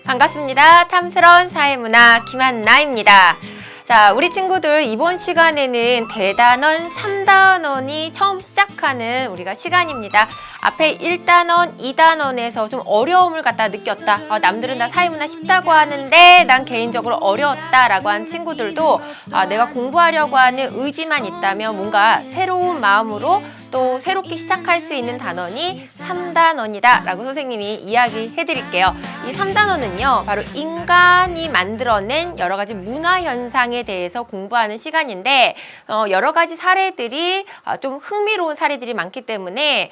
반갑습니다. 탐스러운 사회문화 김한나입니다. 자, 우리 친구들 이번 시간에는 대단원 3단원이 처음 시작하는 우리가 시간입니다. 앞에 1단원, 2단원에서 좀 어려움을 갖다 느꼈다. 남들은 다 사회문화 쉽다고 하는데 난 개인적으로 어려웠다라고 한 친구들도 내가 공부하려고 하는 의지만 있다면 뭔가 새로운 마음으로 또 새롭게 시작할 수 있는 단원이 3단원이다 라고 선생님이 이야기해 드릴게요. 이 3단원은요 바로 인간이 만들어낸 여러 가지 문화 현상에 대해서 공부하는 시간인데 여러 가지 사례들이 좀 흥미로운 사례들이 많기 때문에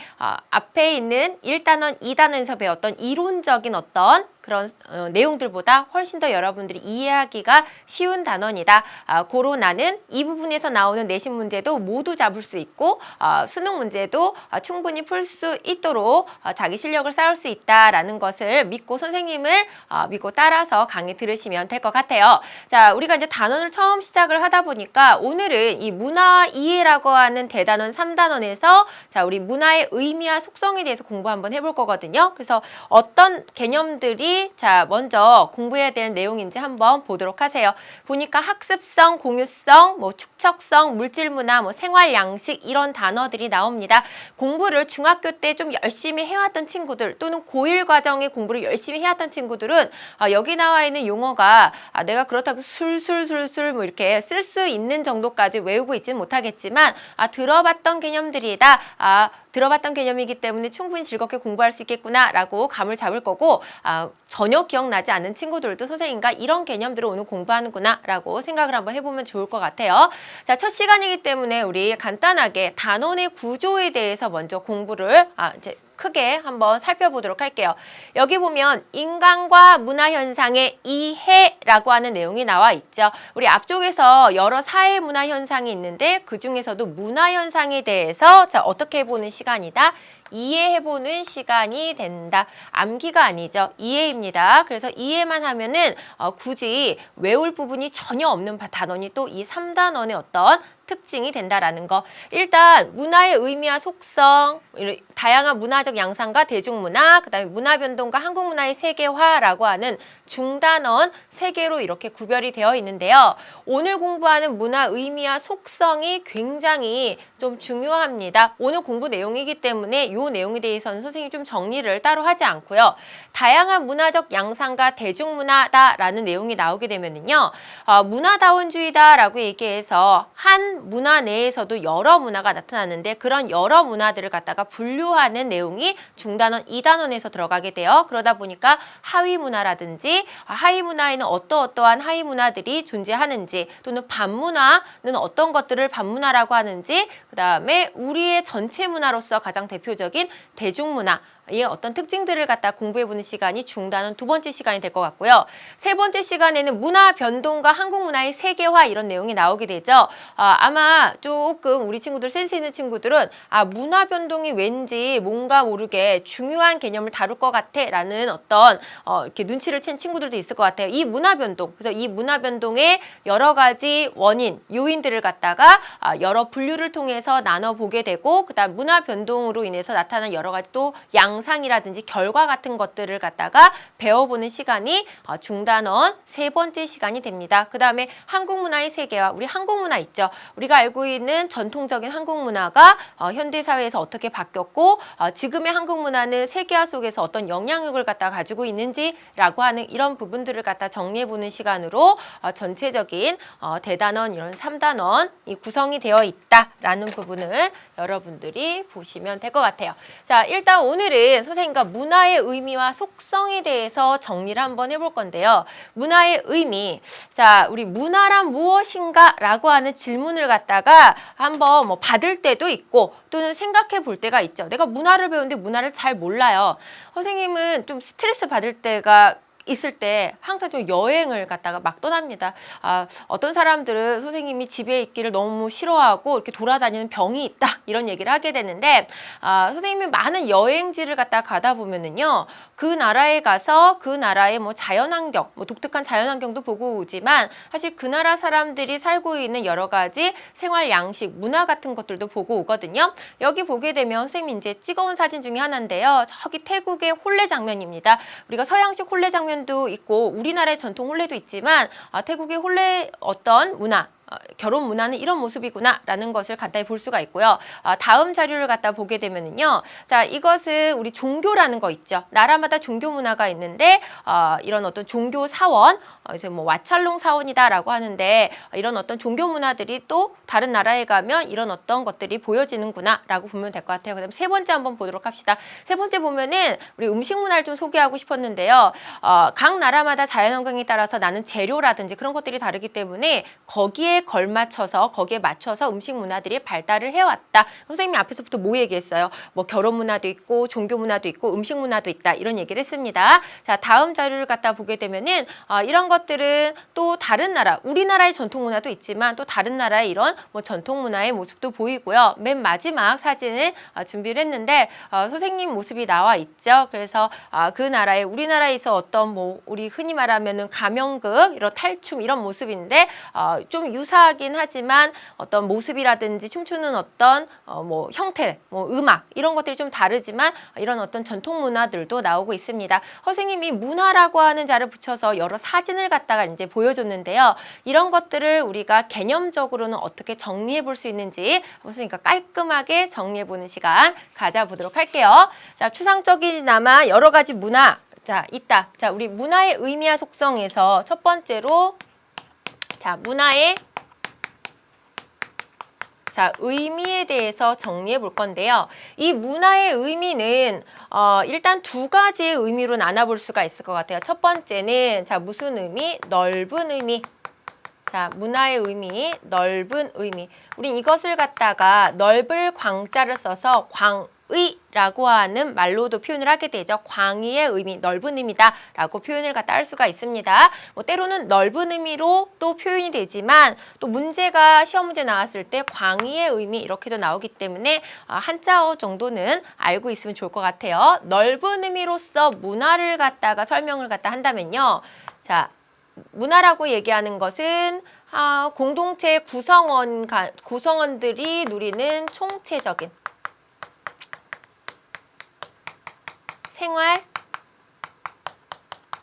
앞에 있는 1단원, 2단원에서 배웠던 이론적인 어떤 그런 내용들보다 훨씬 더 여러분들이 이해하기가 쉬운 단원이다. 고로 나는 이 부분에서 나오는 내신 문제도 모두 잡을 수 있고 수능 문제도 충분히 풀 수 있도록 자기 실력을 쌓을 수 있다라는 것을 믿고 선생님을 믿고 따라서 강의 들으시면 될 것 같아요. 자, 우리가 이제 단원을 처음 시작을 하다 보니까 오늘은 이 문화 이해라고 하는 대단원 3단원에서 자, 우리 문화의 의미와 속성에 대해서 공부 한번 해볼 거거든요. 그래서 어떤 개념들이 자, 먼저 공부해야 될 내용인지 한번 보도록 하세요. 보니까 학습성, 공유성, 축척성, 물질문화, 생활양식 이런 단어들이 나옵니다. 공부를 중학교 때 좀 열심히 해왔던 친구들 또는 고1 과정의 공부를 열심히 해왔던 친구들은 여기 나와 있는 용어가 내가 그렇다고 술술술술 이렇게 쓸 수 있는 정도까지 외우고 있지는 못하겠지만 들어봤던 개념들이다. 들어봤던 개념이기 때문에 충분히 즐겁게 공부할 수 있겠구나 라고 감을 잡을 거고 전혀 기억나지 않는 친구들도 선생님과 이런 개념들을 오늘 공부하는구나 라고 생각을 한번 해보면 좋을 것 같아요. 자, 첫 시간이기 때문에 우리 간단하게 단원의 구조에 대해서 먼저 공부를 이제 크게 한번 살펴보도록 할게요. 여기 보면 인간과 문화현상의 이해라고 하는 내용이 나와 있죠. 우리 앞쪽에서 여러 사회문화 현상이 있는데 그 중에서도 문화현상에 대해서 자, 어떻게 해보는 시간이다? 이해해보는 시간이 된다. 암기가 아니죠. 이해입니다. 그래서 이해만 하면은 굳이 외울 부분이 전혀 없는 단원이 또 이 3단원의 어떤 특징이 된다라는 거. 일단 문화의 의미와 속성, 다양한 문화적 양상과 대중문화, 그 다음에 문화변동과 한국문화의 세계화라고 하는 중단원 3개로 이렇게 구별이 되어 있는데요. 오늘 공부하는 문화 의미와 속성이 굉장히 좀 중요합니다. 오늘 공부 내용이기 때문에 이 내용에 대해서는 선생님이 좀 정리를 따로 하지 않고요. 다양한 문화적 양상과 대중문화다라는 내용이 나오게 되면은요. 문화다원주의다라고 얘기해서 한 문화 내에서도 여러 문화가 나타나는데 그런 여러 문화들을 갖다가 분류하는 내용이 중단원 2단원에서 들어가게 돼요. 그러다 보니까 하위 문화라든지 하위 문화에는 어떠한 하위 문화들이 존재하는지 또는 반문화는 어떤 것들을 반문화라고 하는지 그 다음에 우리의 전체 문화로서 가장 대표적인 대중문화 이 어떤 특징들을 갖다 공부해보는 시간이 중단원 2번째 시간이 될 것 같고요. 3번째 시간에는 문화 변동과 한국 문화의 세계화 이런 내용이 나오게 되죠. 아마 조금 우리 친구들 센스 있는 친구들은 문화 변동이 왠지 뭔가 모르게 중요한 개념을 다룰 것 같아 라는 어떤 이렇게 눈치를 챈 친구들도 있을 것 같아요. 이 문화 변동, 그래서 이 문화 변동의 여러 가지 원인, 요인들을 갖다가 여러 분류를 통해서 나눠보게 되고 그 다음 문화 변동으로 인해서 나타난 여러 가지 또 양상이라든지 결과 같은 것들을 갖다가 배워보는 시간이 중단원 3번째 시간이 됩니다. 그 다음에 한국 문화의 세계화, 우리 한국 문화 있죠. 우리가 알고 있는 전통적인 한국 문화가 현대사회에서 어떻게 바뀌었고 지금의 한국 문화는 세계화 속에서 어떤 영향력을 갖다 가지고 있는지라고 하는 이런 부분들을 갖다 정리해보는 시간으로 전체적인 대단원 이런 3단원이 구성이 되어 있다라는 부분을 여러분들이 보시면 될 것 같아요. 자, 일단 오늘은 선생님과 문화의 의미와 속성에 대해서 정리를 한번 해볼 건데요. 문화의 의미. 자, 우리 문화란 무엇인가? 라고 하는 질문을 갖다가 한번 받을 때도 있고 또는 생각해 볼 때가 있죠. 내가 문화를 배우는데 문화를 잘 몰라요. 선생님은 좀 스트레스 받을 때가 있을 때 항상 좀 여행을 갔다가 막 떠납니다. 어떤 사람들은 선생님이 집에 있기를 너무 싫어하고 이렇게 돌아다니는 병이 있다 이런 얘기를 하게 되는데 선생님이 많은 여행지를 가다 보면은요 그 나라에 가서 그 나라의 자연환경, 독특한 자연환경도 보고 오지만 사실 그 나라 사람들이 살고 있는 여러 가지 생활 양식, 문화 같은 것들도 보고 오거든요. 여기 보게 되면 선생님이 이제 찍어온 사진 중에 하나인데요. 저기 태국의 홀레 장면입니다. 우리가 서양식 홀레 장면 공연도 있고 우리나라의 전통 혼례도 있지만 태국의 혼례 어떤 문화 결혼 문화는 이런 모습이구나라는 것을 간단히 볼 수가 있고요. 다음 자료를 갖다 보게 되면은요. 자, 이것은 우리 종교라는 거 있죠. 나라마다 종교 문화가 있는데 이런 어떤 종교 사원, 이제 뭐 와찰롱 사원이다라고 하는데 이런 어떤 종교 문화들이 또 다른 나라에 가면 이런 어떤 것들이 보여지는구나라고 보면 될 것 같아요. 그다음 세 번째 한번 보도록 합시다. 세 번째 보면은 우리 음식 문화를 좀 소개하고 싶었는데요. 각 나라마다 자연환경에 따라서 나는 재료라든지 그런 것들이 다르기 때문에 거기에 걸맞춰서 거기에 맞춰서 음식 문화들이 발달을 해왔다. 선생님이 앞에서부터 뭐 얘기했어요? 뭐 결혼 문화도 있고 종교 문화도 있고 음식 문화도 있다. 이런 얘기를 했습니다. 자, 다음 자료를 갖다 보게 되면은 이런 것들은 또 다른 나라, 우리나라의 전통 문화도 있지만 또 다른 나라의 이런 뭐 전통 문화의 모습도 보이고요. 맨 마지막 사진을 준비를 했는데 선생님 모습이 나와 있죠. 그래서 그 나라에 우리나라에서 어떤 뭐 우리 흔히 말하면은 가명극, 이런 탈춤 이런 모습인데 좀 유사하긴 하지만 어떤 모습이라든지 춤추는 어떤 뭐 형태, 뭐 음악 이런 것들이 좀 다르지만 이런 어떤 전통 문화들도 나오고 있습니다. 선생님이 문화라고 하는 자를 붙여서 여러 사진을 갖다가 이제 보여줬는데요. 이런 것들을 우리가 개념적으로는 어떻게 정리해 볼 수 있는지 선생님과 깔끔하게 정리해 보는 시간 가져보도록 할게요. 자, 추상적이나마 여러 가지 문화 자 있다. 자, 우리 문화의 의미와 속성에서 첫 번째로 자, 문화의 의미에 대해서 정리해 볼 건데요. 이 문화의 의미는 일단 두 가지의 의미로 나눠볼 수가 있을 것 같아요. 첫 번째는 자, 무슨 의미? 넓은 의미. 자, 문화의 의미, 넓은 의미. 우린 이것을 갖다가 넓을 광자를 써서 광의라고 하는 말로도 표현을 하게 되죠. 광의의 의미, 넓은 의미다 라고 표현을 갖다 할 수가 있습니다. 뭐 때로는 넓은 의미로 또 표현이 되지만 또 문제가 시험 문제 나왔을 때 광의의 의미 이렇게도 나오기 때문에 한자어 정도는 알고 있으면 좋을 것 같아요. 넓은 의미로서 문화를 갖다가 설명을 갖다 한다면요. 자, 문화라고 얘기하는 것은 공동체 구성원들이 누리는 총체적인 생활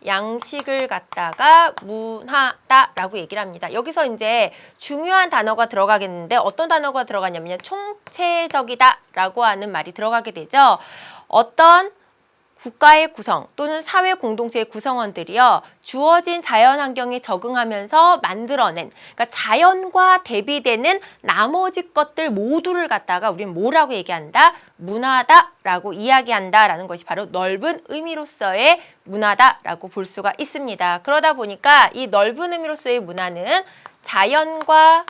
양식을 갖다가 문화다라고 얘기를 합니다. 여기서 이제 중요한 단어가 들어가겠는데 어떤 단어가 들어가냐면요. 총체적이다라고 하는 말이 들어가게 되죠. 어떤 국가의 구성 또는 사회 공동체의 구성원들이요. 주어진 자연 환경에 적응하면서 만들어낸 그러니까 자연과 대비되는 나머지 것들 모두를 갖다가 우리는 뭐라고 얘기한다? 문화다라고 이야기한다라는 것이 바로 넓은 의미로서의 문화다라고 볼 수가 있습니다. 그러다 보니까 이 넓은 의미로서의 문화는 자연과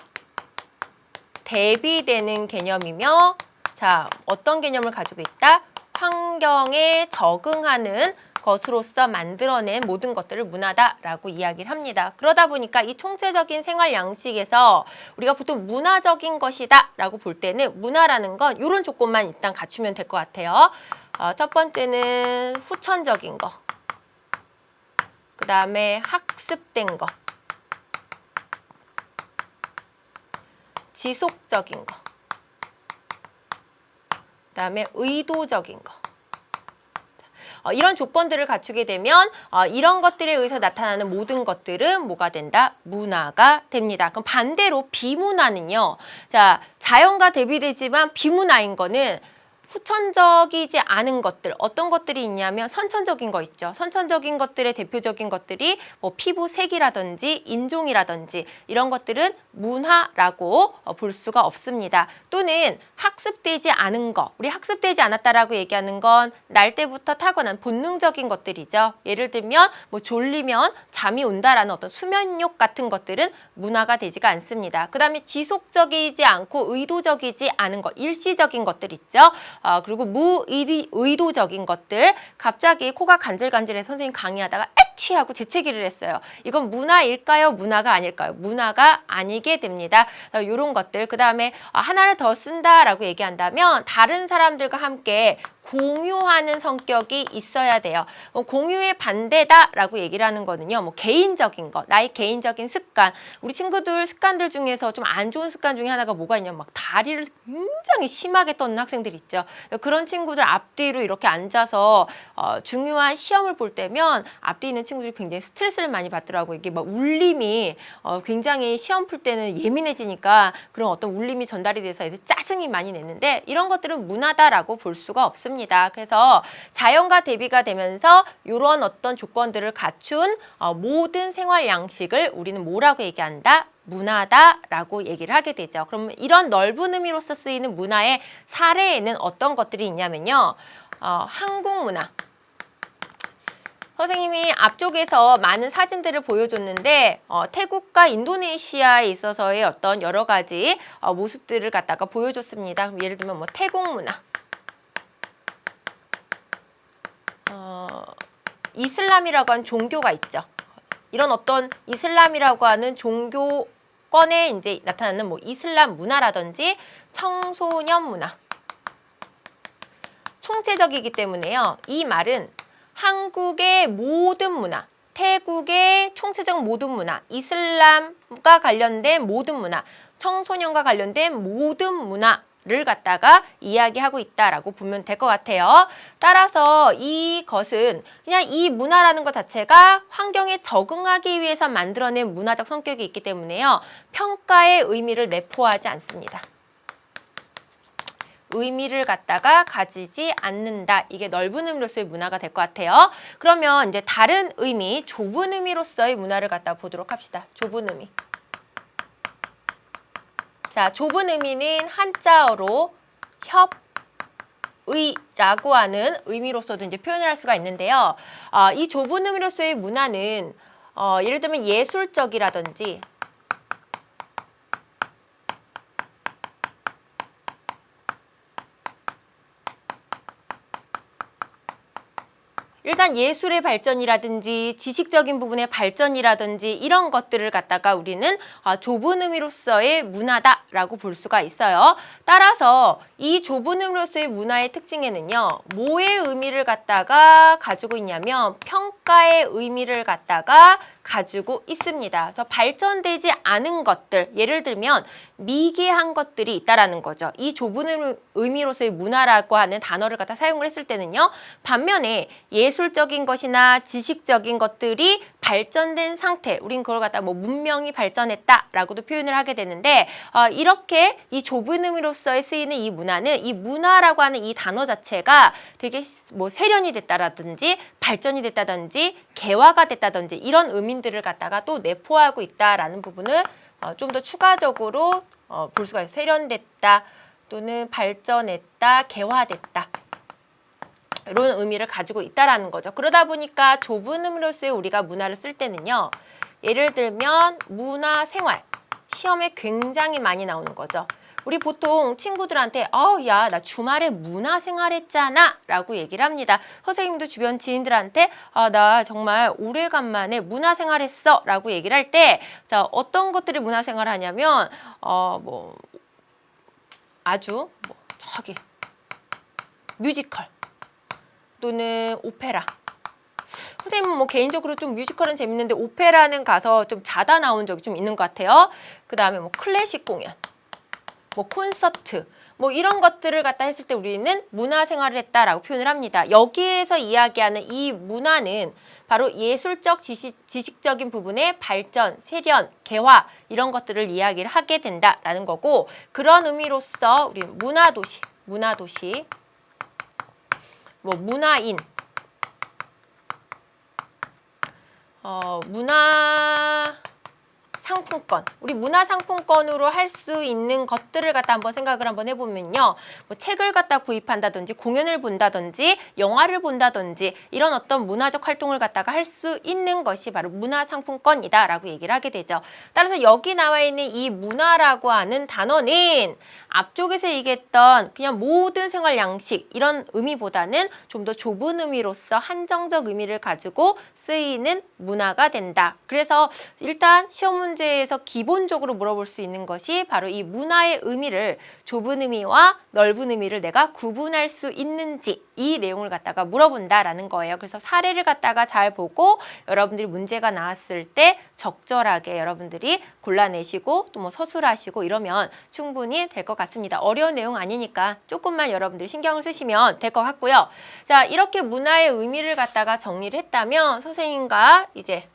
대비되는 개념이며 자, 어떤 개념을 가지고 있다? 환경에 적응하는 것으로서 만들어낸 모든 것들을 문화다라고 이야기를 합니다. 그러다 보니까 이 총체적인 생활 양식에서 우리가 보통 문화적인 것이다 라고 볼 때는 문화라는 건 이런 조건만 일단 갖추면 될 것 같아요. 첫 번째는 후천적인 거, 그 다음에 학습된 거, 지속적인 거, 그 다음에 의도적인 거. 이런 조건들을 갖추게 되면 이런 것들에 의해서 나타나는 모든 것들은 뭐가 된다? 문화가 됩니다. 그럼 반대로 비문화는요. 자, 자연과 대비되지만 비문화인 거는 후천적이지 않은 것들, 어떤 것들이 있냐면 선천적인 거 있죠. 선천적인 것들의 대표적인 것들이 뭐 피부색이라든지 인종이라든지 이런 것들은 문화라고 볼 수가 없습니다. 또는 학습되지 않은 거, 우리 학습되지 않았다라고 얘기하는 건 날 때부터 타고난 본능적인 것들이죠. 예를 들면 뭐 졸리면 잠이 온다라는 어떤 수면욕 같은 것들은 문화가 되지가 않습니다. 그 다음에 지속적이지 않고 의도적이지 않은 것, 일시적인 것들 있죠. 그리고 무의도적인 것들, 갑자기 코가 간질간질해 선생님 강의하다가 에취 하고 재채기를 했어요. 이건 문화일까요? 문화가 아닐까요? 문화가 아니게 됩니다. 이런 것들, 그 다음에 하나를 더 쓴다라고 얘기한다면 다른 사람들과 함께 공유하는 성격이 있어야 돼요. 공유의 반대다라고 얘기를 하는 거는요. 뭐 개인적인 것, 나의 개인적인 습관. 우리 친구들 습관들 중에서 좀 안 좋은 습관 중에 하나가 뭐가 있냐면 막 다리를 굉장히 심하게 떠는 학생들 있죠. 그런 친구들 앞뒤로 이렇게 앉아서 중요한 시험을 볼 때면 앞뒤 있는 친구들이 굉장히 스트레스를 많이 받더라고요. 이게 막 울림이 굉장히 시험 풀 때는 예민해지니까 그런 어떤 울림이 전달이 돼서 애들 짜증이 많이 냈는데 이런 것들은 무나다라고 볼 수가 없습니다. 그래서 자연과 대비가 되면서 이런 어떤 조건들을 갖춘 모든 생활 양식을 우리는 뭐라고 얘기한다? 문화다라고 얘기를 하게 되죠. 그럼 이런 넓은 의미로서 쓰이는 문화의 사례에는 어떤 것들이 있냐면요. 한국 문화. 선생님이 앞쪽에서 많은 사진들을 보여줬는데 태국과 인도네시아에 있어서의 어떤 여러 가지 모습들을 갖다가 보여줬습니다. 그럼 예를 들면 뭐 태국 문화, 이슬람이라고 하는 종교가 있죠. 이런 어떤 이슬람이라고 하는 종교권에 이제 나타나는 뭐 이슬람 문화라든지 청소년 문화. 총체적이기 때문에요. 이 말은 한국의 모든 문화, 태국의 총체적 모든 문화, 이슬람과 관련된 모든 문화, 청소년과 관련된 모든 문화를 갖다가 이야기하고 있다라고 보면 될 것 같아요. 따라서 이것은 그냥 이 문화라는 것 자체가 환경에 적응하기 위해서 만들어낸 문화적 성격이 있기 때문에요. 평가의 의미를 내포하지 않습니다. 의미를 갖다가 가지지 않는다. 이게 넓은 의미로서의 문화가 될 것 같아요. 그러면 이제 다른 의미, 좁은 의미로서의 문화를 갖다 보도록 합시다. 좁은 의미. 자, 좁은 의미는 한자어로 협의라고 하는 의미로서도 이제 표현을 할 수가 있는데요. 이 좁은 의미로서의 문화는 예를 들면 예술적이라든지 일단 예술의 발전이라든지 지식적인 부분의 발전이라든지 이런 것들을 갖다가 우리는 좁은 의미로서의 문화다라고 볼 수가 있어요. 따라서 이 좁은 의미로서의 문화의 특징에는요. 뭐의 의미를 갖다가 가지고 있냐면 평가의 의미를 갖다가 가지고 있습니다. 그래서 발전되지 않은 것들, 예를 들면 미개한 것들이 있다라는 거죠. 이 좁은 의미로서의 문화라고 하는 단어를 갖다 사용을 했을 때는요. 반면에 예술적인 것이나 지식적인 것들이 발전된 상태, 우린 그걸 갖다 뭐 문명이 발전했다라고도 표현을 하게 되는데 이렇게 이 좁은 의미로서의 쓰이는 이 문화는 이 문화라고 하는 이 단어 자체가 되게 뭐 세련이 됐다라든지 발전이 됐다든지 개화가 됐다든지 이런 의미들을 갖다가 또 내포하고 있다라는 부분을 좀 더 추가적으로 볼 수가 있어요. 세련됐다 또는 발전했다, 개화됐다. 이런 의미를 가지고 있다라는 거죠. 그러다 보니까 좁은 의미로서의 우리가 문화를 쓸 때는요. 예를 들면 문화생활, 시험에 굉장히 많이 나오는 거죠. 우리 보통 친구들한테 야, 나 주말에 문화생활 했잖아 라고 얘기를 합니다. 선생님도 주변 지인들한테 나 정말 오래간만에 문화생활 했어 라고 얘기를 할 때 자, 어떤 것들이 문화생활 하냐면 뭐 아주 저기 뮤지컬 또는 오페라. 선생님은 뭐 개인적으로 좀 뮤지컬은 재밌는데 오페라는 가서 좀 자다 나온 적이 좀 있는 것 같아요. 그 다음에 뭐 클래식 공연, 뭐 콘서트, 뭐 이런 것들을 갖다 했을 때 우리는 문화생활을 했다라고 표현을 합니다. 여기에서 이야기하는 이 문화는 바로 예술적, 지식적인 부분의 발전, 세련, 개화 이런 것들을 이야기를 하게 된다라는 거고 그런 의미로서 우리 문화도시, 뭐 문화인, 문화상품권, 우리 문화상품권으로 할 수 있는 것들을 갖다 한번 생각을 한번 해보면요. 뭐 책을 갖다 구입한다든지 공연을 본다든지 영화를 본다든지 이런 어떤 문화적 활동을 갖다가 할 수 있는 것이 바로 문화상품권이다 라고 얘기를 하게 되죠. 따라서 여기 나와 있는 이 문화라고 하는 단어는 앞쪽에서 얘기했던 그냥 모든 생활 양식 이런 의미보다는 좀 더 좁은 의미로서 한정적 의미를 가지고 쓰이는 문화가 된다. 그래서 일단 시험 문제 문제에서 기본적으로 물어볼 수 있는 것이 바로 이 문화의 의미를 좁은 의미와 넓은 의미를 내가 구분할 수 있는지 이 내용을 갖다가 물어본다라는 거예요. 그래서 사례를 갖다가 잘 보고 여러분들이 문제가 나왔을 때 적절하게 여러분들이 골라내시고 또 뭐 서술하시고 이러면 충분히 될 것 같습니다. 어려운 내용 아니니까 조금만 여러분들이 신경을 쓰시면 될 것 같고요. 자, 이렇게 문화의 의미를 갖다가 정리를 했다면 선생님과 이제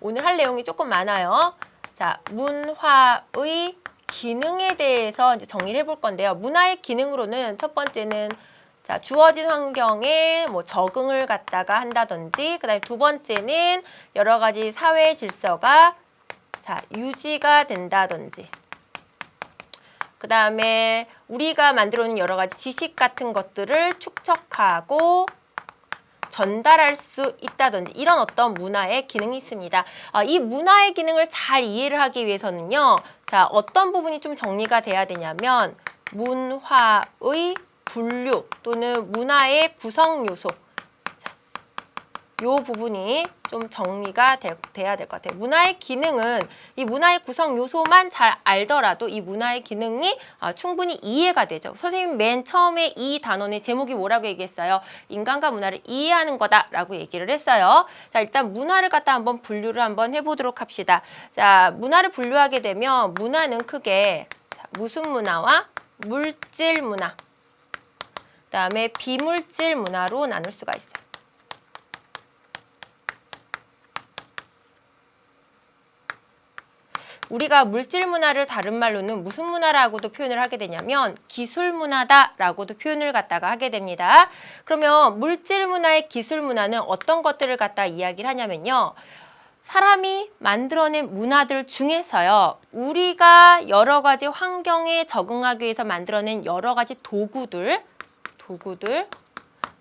오늘 할 내용이 조금 많아요. 자, 문화의 기능에 대해서 이제 정리를 해볼 건데요. 문화의 기능으로는 첫 번째는 자, 주어진 환경에 뭐 적응을 갖다가 한다든지, 그다음에 두 번째는 여러 가지 사회 질서가 자, 유지가 된다든지, 그다음에 우리가 만들어 놓은 여러 가지 지식 같은 것들을 축적하고 전달할 수 있다든지 이런 어떤 문화의 기능이 있습니다. 이 문화의 기능을 잘 이해를 하기 위해서는요. 자, 어떤 부분이 좀 정리가 돼야 되냐면 문화의 분류 또는 문화의 구성 요소 요 부분이 좀 정리가 돼야 될 것 같아요. 문화의 기능은 이 문화의 구성 요소만 잘 알더라도 이 문화의 기능이 충분히 이해가 되죠. 선생님 맨 처음에 이 단원의 제목이 뭐라고 얘기했어요? 인간과 문화를 이해하는 거다라고 얘기를 했어요. 자, 일단 문화를 갖다 한번 분류를 한번 해보도록 합시다. 자, 문화를 분류하게 되면 문화는 크게 자, 무슨 문화와 물질 문화, 그다음에 비물질 문화로 나눌 수가 있어요. 우리가 물질 문화를 다른 말로는 무슨 문화라고도 표현을 하게 되냐면 기술 문화다라고도 표현을 갖다가 하게 됩니다. 그러면 물질 문화의 기술 문화는 어떤 것들을 갖다 이야기를 하냐면요. 사람이 만들어낸 문화들 중에서요. 우리가 여러 가지 환경에 적응하기 위해서 만들어낸 여러 가지 도구들,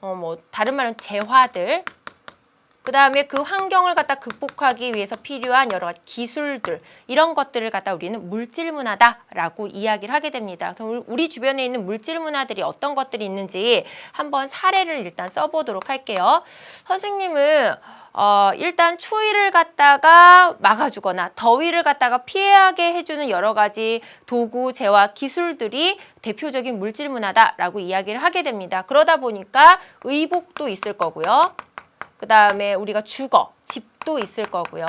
뭐 다른 말로는 재화들, 그 다음에 그 환경을 갖다 극복하기 위해서 필요한 여러 가지 기술들 이런 것들을 갖다 우리는 물질 문화다라고 이야기를 하게 됩니다. 그래서 우리 주변에 있는 물질 문화들이 어떤 것들이 있는지 한번 사례를 일단 써보도록 할게요. 선생님은 일단 추위를 갖다가 막아주거나 더위를 갖다가 피하게 해주는 여러 가지 도구, 재화, 기술들이 대표적인 물질 문화다라고 이야기를 하게 됩니다. 그러다 보니까 의복도 있을 거고요. 그 다음에 우리가 주거, 집도 있을 거고요.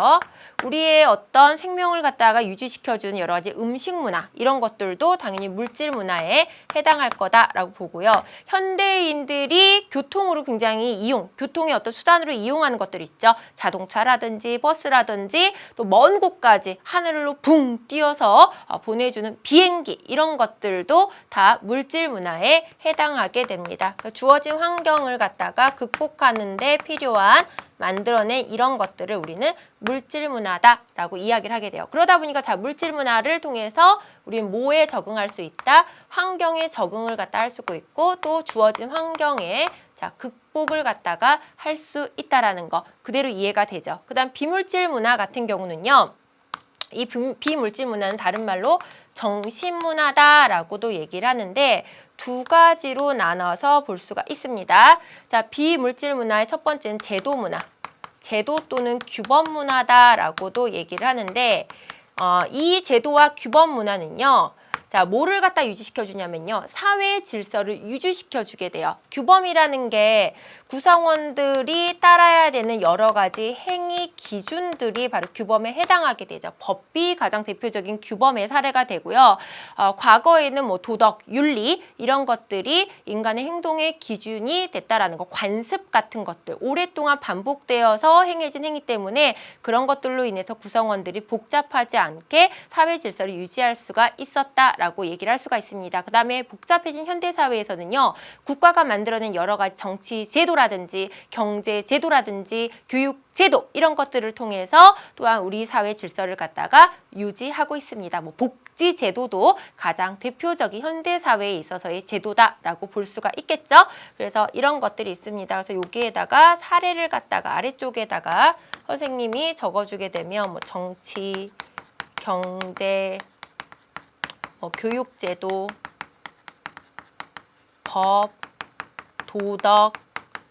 우리의 어떤 생명을 갖다가 유지시켜주는 여러 가지 음식 문화 이런 것들도 당연히 물질 문화에 해당할 거다라고 보고요. 현대인들이 교통으로 굉장히 교통의 어떤 수단으로 이용하는 것들 있죠. 자동차라든지 버스라든지 또 먼 곳까지 하늘로 붕 띄어서 보내주는 비행기 이런 것들도 다 물질 문화에 해당하게 됩니다. 그러니까 주어진 환경을 갖다가 극복하는 데 필요한 만들어낸 이런 것들을 우리는 물질 문화다라고 이야기를 하게 돼요. 그러다 보니까 자, 물질 문화를 통해서 우리는 뭐에 적응할 수 있다? 환경에 적응을 갖다 할 수가 있고 또 주어진 환경에 자, 극복을 갖다가 할 수 있다라는 거 그대로 이해가 되죠. 그다음 비물질 문화 같은 경우는요. 이 비물질 문화는 다른 말로 정신문화다라고도 얘기를 하는데 두 가지로 나눠서 볼 수가 있습니다. 자, 비물질 문화의 첫 번째는 제도 문화, 제도 또는 규범 문화다라고도 얘기를 하는데 이 제도와 규범 문화는요. 자, 뭐를 갖다 유지시켜 주냐면요. 사회 질서를 유지시켜 주게 돼요. 규범이라는 게 구성원들이 따라야 되는 여러 가지 행위 기준들이 바로 규범에 해당하게 되죠. 법비 가장 대표적인 규범의 사례가 되고요. 과거에는 뭐 도덕, 윤리 이런 것들이 인간의 행동의 기준이 됐다라는 거, 관습 같은 것들 오랫동안 반복되어서 행해진 행위 때문에 그런 것들로 인해서 구성원들이 복잡하지 않게 사회 질서를 유지할 수가 있었다. 라고 얘기를 할 수가 있습니다. 그 다음에 복잡해진 현대사회에서는요. 국가가 만들어낸 여러 가지 정치 제도라든지 경제 제도라든지 교육 제도 이런 것들을 통해서 또한 우리 사회 질서를 갖다가 유지하고 있습니다. 뭐 복지 제도도 가장 대표적인 현대사회에 있어서의 제도다라고 볼 수가 있겠죠. 그래서 이런 것들이 있습니다. 그래서 여기에다가 사례를 갖다가 아래쪽에다가 선생님이 적어주게 되면 뭐 정치, 경제, 교육제도, 법, 도덕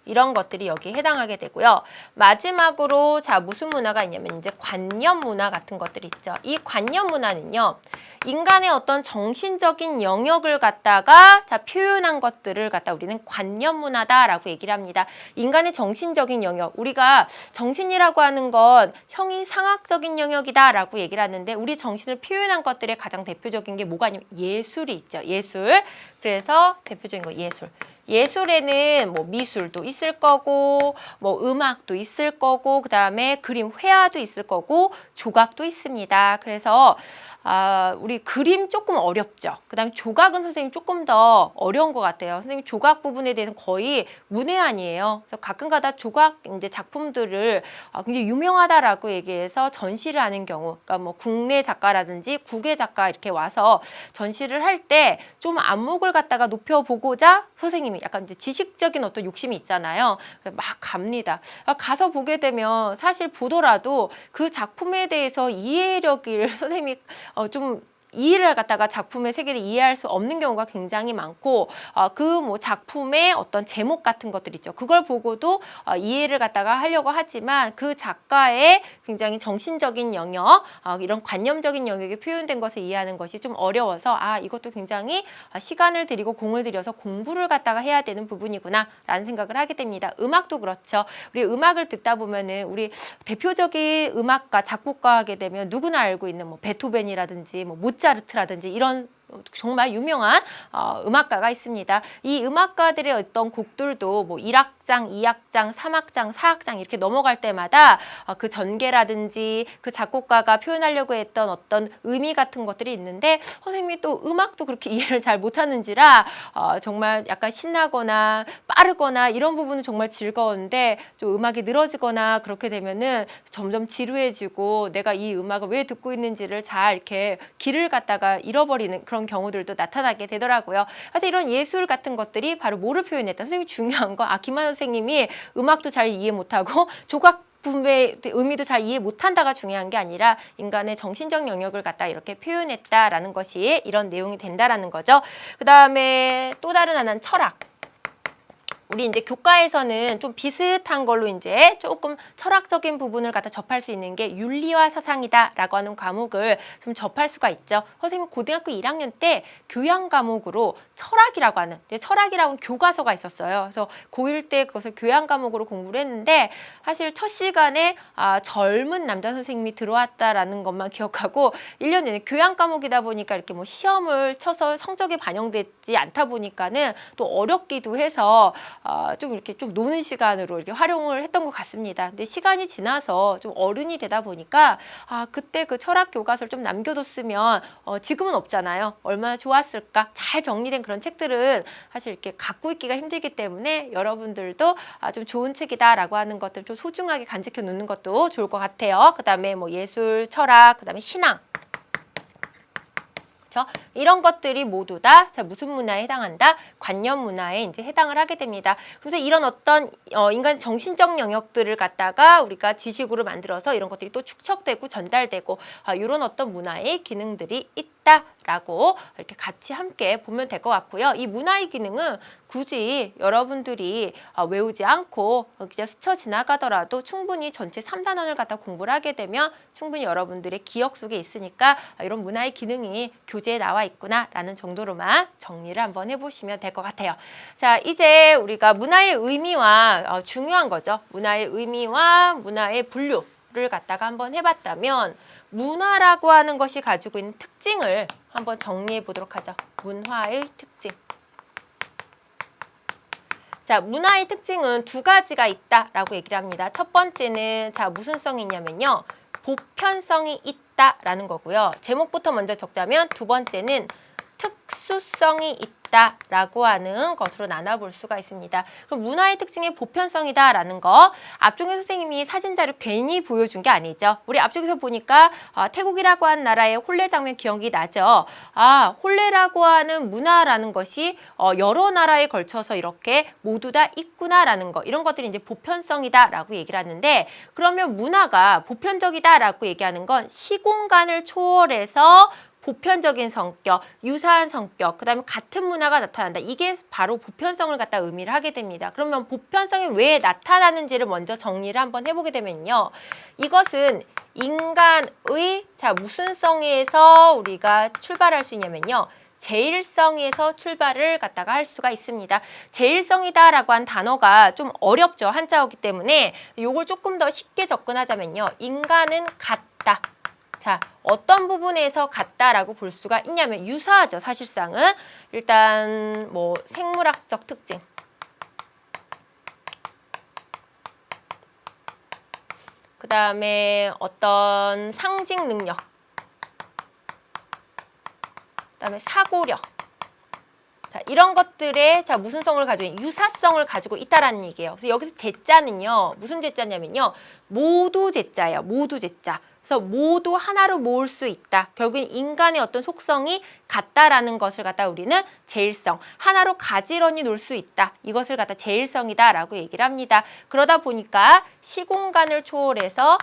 이런 것들이 여기에 해당하게 되고요. 마지막으로 자 무슨 문화가 있냐면 이제 관념 문화 같은 것들이 있죠. 이 관념 문화는요. 인간의 어떤 정신적인 영역을 갖다가 자 표현한 것들을 갖다 우리는 관념 문화다라고 얘기를 합니다. 인간의 정신적인 영역, 우리가 정신이라고 하는 건 형이상학적인 영역이다라고 얘기를 하는데 우리 정신을 표현한 것들의 가장 대표적인 게 뭐가 아니면 예술이 있죠. 예술. 그래서 대표적인 거 예술. 예술에는 뭐 미술도 있을 거고 뭐 음악도 있을 거고 그다음에 그림 회화도 있을 거고 조각도 있습니다. 그래서 우리 그림 조금 어렵죠. 그다음에 조각은 선생님 조금 더 어려운 것 같아요. 선생님 조각 부분에 대해서는 거의 문외한이에요. 그래서 가끔가다 조각 이제 작품들을 굉장히 유명하다라고 얘기해서 전시를 하는 경우, 그러니까 뭐 국내 작가라든지 국외 작가 이렇게 와서 전시를 할 때 좀 안목을 갖다가 높여보고자 선생님이 약간 이제 지식적인 어떤 욕심이 있잖아요. 막 갑니다. 가서 보게 되면 사실 보더라도 그 작품에 대해서 이해력을 선생님이 좀 이해를 갖다가 작품의 세계를 이해할 수 없는 경우가 굉장히 많고 그 뭐 작품의 어떤 제목 같은 것들 있죠. 그걸 보고도 이해를 갖다가 하려고 하지만 그 작가의 굉장히 정신적인 영역, 이런 관념적인 영역이 표현된 것을 이해하는 것이 좀 어려워서 이것도 굉장히 시간을 들이고 공을 들여서 공부를 갖다가 해야 되는 부분이구나 라는 생각을 하게 됩니다. 음악도 그렇죠. 우리 음악을 듣다 보면은 우리 대표적인 음악가, 작곡가 하게 되면 누구나 알고 있는 뭐 베토벤이라든지 뭐 모차르트라든지 이런 정말 유명한 음악가가 있습니다. 이 음악가들의 어떤 곡들도 뭐 1악장, 2악장, 3악장, 4악장 이렇게 넘어갈 때마다 그 전개라든지 그 작곡가가 표현하려고 했던 어떤 의미 같은 것들이 있는데 선생님이 또 음악도 그렇게 이해를 잘 못하는지라 정말 약간 신나거나 빠르거나 이런 부분은 정말 즐거운데 좀 음악이 늘어지거나 그렇게 되면은 점점 지루해지고 내가 이 음악을 왜 듣고 있는지를 잘 이렇게 길을 갖다가 잃어버리는 그런 경우들도 나타나게 되더라고요. 그래서 이런 예술 같은 것들이 바로 뭐를 표현했다. 선생님이 중요한 건 김한우 선생님이 음악도 잘 이해 못하고 조각 분의 의미도 잘 이해 못한다가 중요한 게 아니라 인간의 정신적 영역을 갖다 이렇게 표현했다라는 것이 이런 내용이 된다라는 거죠. 그 다음에 또 다른 하나는 철학. 우리 이제 교과에서는 좀 비슷한 걸로 이제 조금 철학적인 부분을 갖다 접할 수 있는 게 윤리와 사상이다라고 하는 과목을 좀 접할 수가 있죠. 선생님 고등학교 1학년 때 교양 과목으로 철학이라고 하는 철학이라고 하는 교과서가 있었어요. 그래서 고1 때 그것을 교양 과목으로 공부를 했는데 사실 첫 시간에 젊은 남자 선생님이 들어왔다라는 것만 기억하고 1년 내내 교양 과목이다 보니까 이렇게 뭐 시험을 쳐서 성적이 반영되지 않다 보니까는 또 어렵기도 해서 좀 이렇게 좀 노는 시간으로 이렇게 활용을 했던 것 같습니다. 근데 시간이 지나서 좀 어른이 되다 보니까 그때 그 철학 교과서를 좀 남겨뒀으면 지금은 없잖아요. 얼마나 좋았을까? 잘 정리된 그런 책들은 사실 이렇게 갖고 있기가 힘들기 때문에 여러분들도 좀 좋은 책이다라고 하는 것들 좀 소중하게 간직해 놓는 것도 좋을 것 같아요. 그 다음에 뭐 예술, 철학, 그 다음에 신앙. 그렇죠? 이런 것들이 모두 다 무슨 문화에 해당한다? 관념 문화에 이제 해당을 하게 됩니다. 그래서 이런 어떤 인간 정신적 영역들을 갖다가 우리가 지식으로 만들어서 이런 것들이 또 축적되고 전달되고 이런 어떤 문화의 기능들이 있다라고 이렇게 같이 함께 보면 될 것 같고요. 이 문화의 기능은 굳이 여러분들이 외우지 않고 그냥 스쳐 지나가더라도 충분히 전체 3단원을 갖다 공부를 하게 되면 충분히 여러분들의 기억 속에 있으니까 이런 문화의 기능이 교재에 나와 있구나라는 정도로만 정리를 한번 해보시면 될 것 같아요. 자, 이제 우리가 문화의 의미와 중요한 거죠. 문화의 의미와 문화의 분류를 갖다가 한번 해봤다면 문화라고 하는 것이 가지고 있는 특징을 한번 정리해 보도록 하죠. 문화의 특징. 자, 문화의 특징은 두 가지가 있다라고 얘기를 합니다. 첫 번째는 무슨 성이 있냐면요. 보편성이 있다라는 거고요. 제목부터 먼저 적자면 두 번째는 특수성이 있다라고 하는 것으로 나눠볼 수가 있습니다. 그럼 문화의 특징의 보편성이다라는 거 앞쪽에 선생님이 사진 자료 괜히 보여준 게 아니죠. 우리 앞쪽에서 보니까 태국이라고 하는 나라의 홀레 장면 기억이 나죠. 홀레라고 하는 문화라는 것이 여러 나라에 걸쳐서 이렇게 모두 다 있구나라는 거 이런 것들이 이제 보편성이다라고 얘기를 하는데 그러면 문화가 보편적이다라고 얘기하는 건 시공간을 초월해서 보편적인 성격, 유사한 성격, 그 다음에 같은 문화가 나타난다. 이게 바로 보편성을 갖다 의미를 하게 됩니다. 그러면 보편성이 왜 나타나는지를 먼저 정리를 한번 해보게 되면요. 이것은 인간의 무슨 성에서 우리가 출발할 수 있냐면요. 제일성에서 출발을 갖다가 할 수가 있습니다. 제일성이다라고 한 단어가 좀 어렵죠. 한자어기 때문에 요걸 조금 더 쉽게 접근하자면요. 인간은 같다. 자, 어떤 부분에서 같다라고 볼 수가 있냐면 유사하죠. 사실상은 일단 뭐 생물학적 특징, 그 다음에 어떤 상징 능력, 그 다음에 사고력, 자, 이런 것들에 무슨 성을 가지고 있는 유사성을 가지고 있다라는 얘기예요. 그래서 여기서 제자는요. 무슨 제자냐면요. 모두 제자예요. 모두 제자. 그래서 모두 하나로 모을 수 있다. 결국엔 인간의 어떤 속성이 같다라는 것을 갖다 우리는 제일성, 하나로 가지런히 놀 수 있다. 이것을 갖다 제일성이다라고 얘기를 합니다. 그러다 보니까 시공간을 초월해서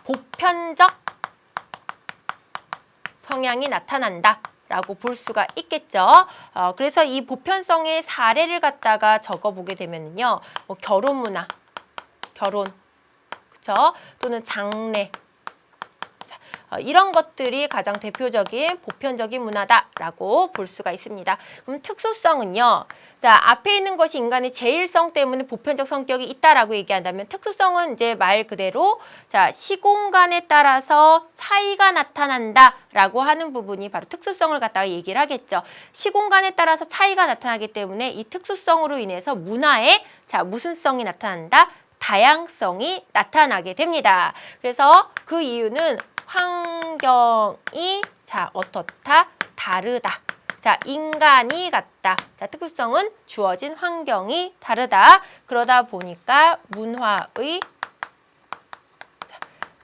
보편적 성향이 나타난다. 라고 볼 수가 있겠죠. 그래서 이 보편성의 사례를 갖다가 적어보게 되면요. 뭐 결혼 문화, 결혼, 그쵸? 또는 장례. 이런 것들이 가장 대표적인 보편적인 문화다라고 볼 수가 있습니다. 그럼 특수성은요. 자, 앞에 있는 것이 인간의 제일성 때문에 보편적 성격이 있다라고 얘기한다면 특수성은 이제 말 그대로 시공간에 따라서 차이가 나타난다라고 하는 부분이 바로 특수성을 갖다가 얘기를 하겠죠. 시공간에 따라서 차이가 나타나기 때문에 이 특수성으로 인해서 문화에 무슨 성이 나타난다? 다양성이 나타나게 됩니다. 그래서 그 이유는 환경이 어떻다? 다르다. 인간이 같다. 특수성은 주어진 환경이 다르다. 그러다 보니까 문화의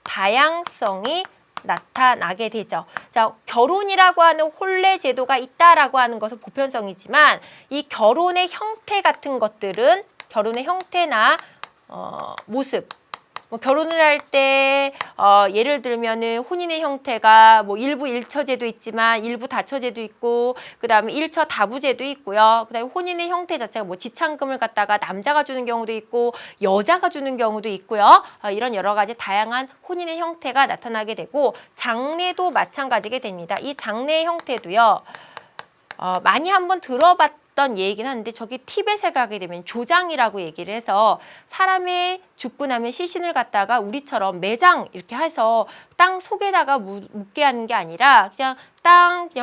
다양성이 나타나게 되죠. 결혼이라고 하는 혼례 제도가 있다라고 하는 것은 보편성이지만 이 결혼의 형태 같은 것들은 결혼의 형태나 모습, 뭐 결혼을 할 때 예를 들면은 혼인의 형태가 뭐 일부 일처제도 있지만 일부 다처제도 있고 그다음에 일처 다부제도 있고요. 그다음에 혼인의 형태 자체가 뭐 지참금을 갖다가 남자가 주는 경우도 있고 여자가 주는 경우도 있고요. 이런 여러 가지 다양한 혼인의 형태가 나타나게 되고 장례도 마찬가지게 됩니다. 이 장례의 형태도요. 많이 한번 들어봤던 얘기긴 한데 저기 티벳에 가게 되면 조장이라고 얘기를 해서 사람의 죽고 나면 시신을 갖다가 우리처럼 매장 이렇게 해서 땅 속에다가 묻게 하는 게 아니라 그냥